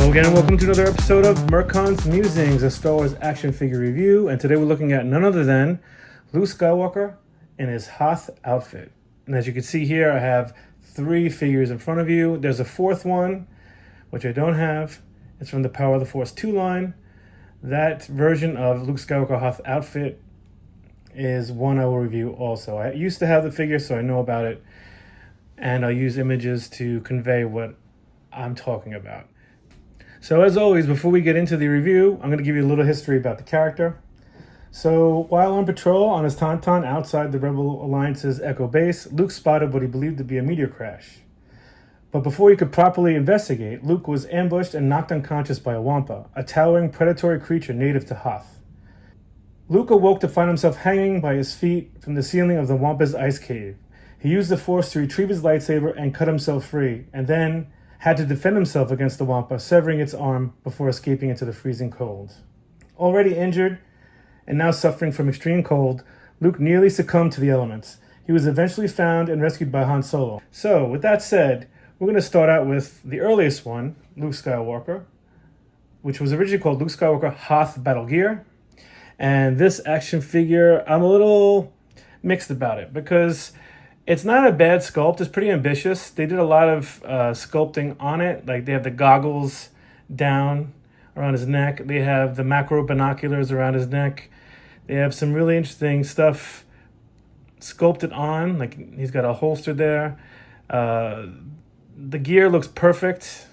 Hello again, and welcome to another episode of Merkon's Musings, a Star Wars action figure review. And today we're looking at none other than Luke Skywalker in his Hoth outfit. And as you can see here, I have 3 figures in front of you. There's a 4th one, which I don't have. It's from the Power of the Force 2 line. That version of Luke Skywalker Hoth outfit is one I will review also. I used to have the figure, so I know about it. And I'll use images to convey what I'm talking about. So as always, before we get into the review, I'm going to give you a little history about the character. So while on patrol on his Tauntaun outside the Rebel Alliance's Echo base, Luke spotted what he believed to be a meteor crash. But before he could properly investigate, Luke was ambushed and knocked unconscious by a Wampa, a towering predatory creature native to Hoth. Luke awoke to find himself hanging by his feet from the ceiling of the Wampa's ice cave. He used the Force to retrieve his lightsaber and cut himself free, and then had to defend himself against the Wampa, severing its arm before escaping into the freezing cold. Already injured and now suffering from extreme cold, Luke nearly succumbed to the elements. He was eventually found and rescued by Han Solo. So, with that said, we're going to start out with the earliest one, Luke Skywalker, which was originally called Luke Skywalker Hoth Battle Gear. And this action figure, I'm a little mixed about it because it's not a bad sculpt. It's pretty ambitious. They did a lot of sculpting on it. Like they have the goggles down around his neck. They have the macro binoculars around his neck. They have some really interesting stuff sculpted on. Like he's got a holster there. The gear looks perfect.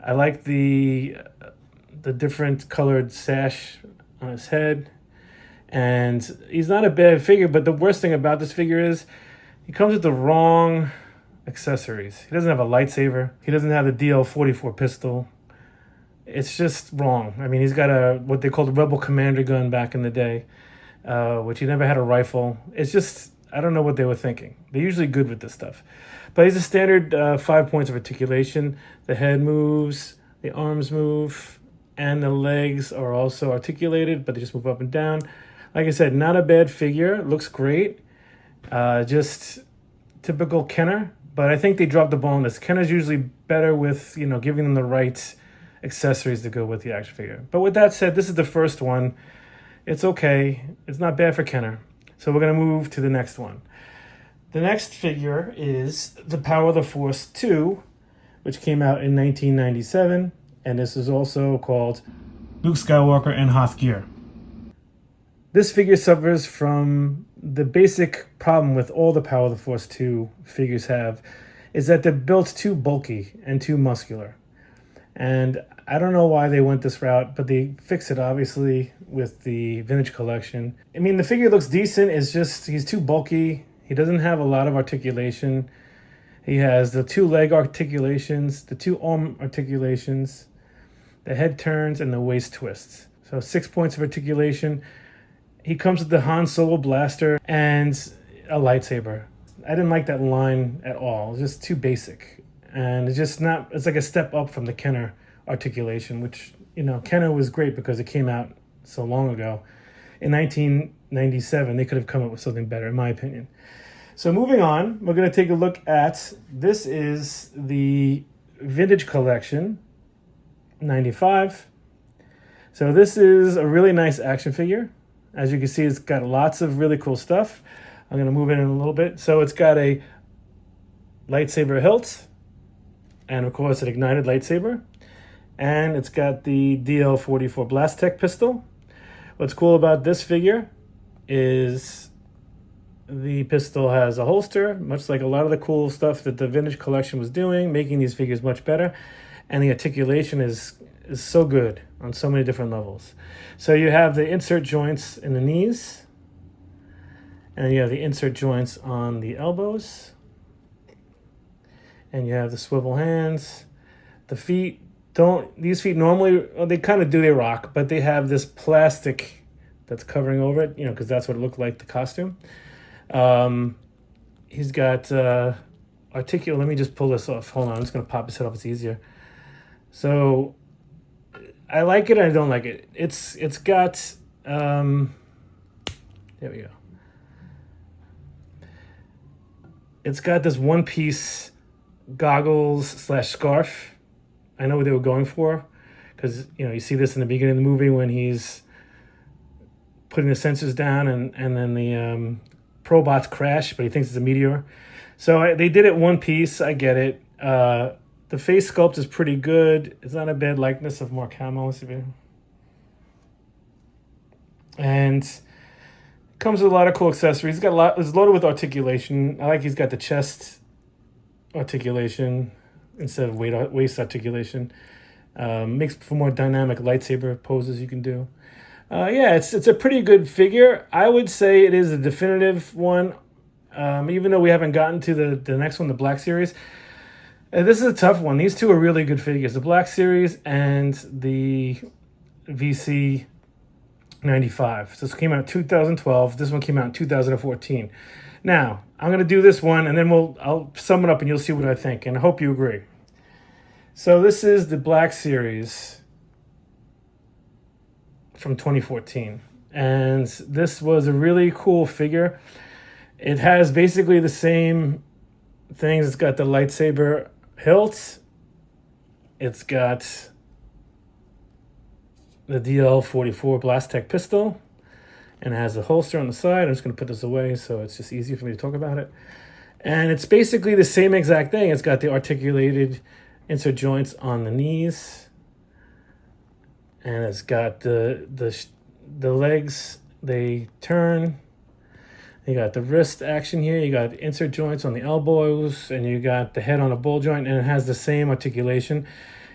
I like the different colored sash on his head. And he's not a bad figure, but the worst thing about this figure is he comes with the wrong accessories. He doesn't have a lightsaber. He doesn't have the DL-44 pistol. It's just wrong. I mean, he's got what they called a Rebel Commander gun back in the day, which he never had a rifle. It's just, I don't know what they were thinking. They're usually good with this stuff. But he's a standard 5 points of articulation. The head moves, the arms move, and the legs are also articulated, but they just move up and down. Like I said, not a bad figure. Looks great. Just typical Kenner, but I think they dropped the ball on this. Kenner's usually better with, giving them the right accessories to go with the action figure. But with that said, this is the first one. It's okay. It's not bad for Kenner. So we're going to move to the next one. The next figure is the Power of the Force 2, which came out in 1997, and this is also called Luke Skywalker and Hoth Gear. This figure suffers from the basic problem with all the Power of the Force 2 figures have, is that they're built too bulky and too muscular. And I don't know why they went this route, but they fixed it obviously with the vintage collection. I mean, the figure looks decent. It's just he's too bulky. He doesn't have a lot of articulation. He has the 2 leg articulations, the 2 arm articulations, the head turns, and the waist twists. So 6 points of articulation. He comes with the Han Solo blaster and a lightsaber. I didn't like that line at all. It's just too basic. And it's like a step up from the Kenner articulation, which, Kenner was great because it came out so long ago. In 1997, they could have come up with something better, in my opinion. So moving on, we're going to take a look at, this is the Vintage Collection, 95. So this is a really nice action figure. As you can see, it's got lots of really cool stuff. I'm going to move in a little bit. So it's got a lightsaber hilt, and of course an ignited lightsaber. And it's got the DL-44 Blast Tech pistol. What's cool about this figure is the pistol has a holster, much like a lot of the cool stuff that the Vintage Collection was doing, making these figures much better. And the articulation is so good on so many different levels. So you have the insert joints in the knees, and you have the insert joints on the elbows, and you have the swivel hands. The feet these feet normally, they kind of do, they rock, but they have this plastic that's covering over it, because that's what it looked like, the costume. He's got articulate, let me just pull this off. Hold on, I'm just going to pop his head off, it's easier. So I like it and I don't like it. It's got, there we go. It's got this one-piece goggles / scarf. I know what they were going for. because you see this in the beginning of the movie when he's putting the sensors down, and then the probots crash, but he thinks it's a meteor. So they did it one piece. I get it. The face sculpt is pretty good. It's not a bad likeness of Mark Hamill. And comes with a lot of cool accessories. It's loaded with articulation. I like he's got the chest articulation instead of waist articulation. Makes for more dynamic lightsaber poses you can do. Yeah, it's a pretty good figure. I would say it is a definitive one, even though we haven't gotten to the next one, the Black Series. This is a tough one. These two are really good figures, the Black Series and the VC 95. So this came out in 2012. This one came out in 2014. Now, I'm going to do this one, and then I'll sum it up, and you'll see what I think, and I hope you agree. So this is the Black Series from 2014, and this was a really cool figure. It has basically the same things. It's got the lightsaber hilt. It's got the DL-44 Blast Tech pistol, and it has a holster on the side. I'm just going to put this away so it's just easier for me to talk about it. And it's basically the same exact thing. It's got the articulated insert joints on the knees, and it's got the legs, they turn. You got the wrist action here. You got insert joints on the elbows, and you got the head on a ball joint, and it has the same articulation.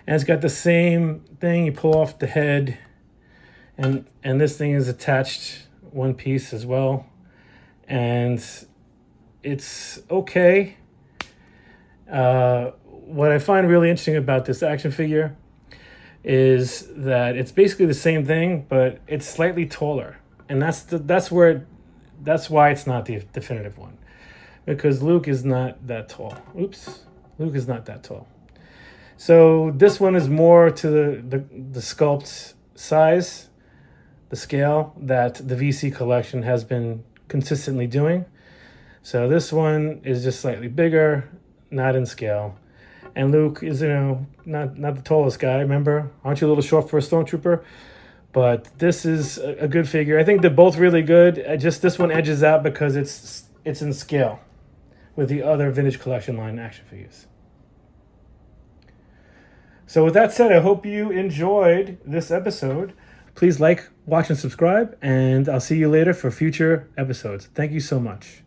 And it's got the same thing. You pull off the head, and this thing is attached one piece as well. And it's okay. What I find really interesting about this action figure is that it's basically the same thing, but it's slightly taller. And that's why it's not the definitive one, because Luke is not that tall. Luke is not that tall. So this one is more to the sculpt size, the scale that the VC collection has been consistently doing. So this one is just slightly bigger, not in scale. And Luke is, not the tallest guy. Remember, aren't you a little short for a stormtrooper? But this is a good figure. I think they're both really good. Just this one edges out because it's in scale with the other Vintage Collection line action figures. So with that said, I hope you enjoyed this episode. Please like, watch, and subscribe, and I'll see you later for future episodes. Thank you so much.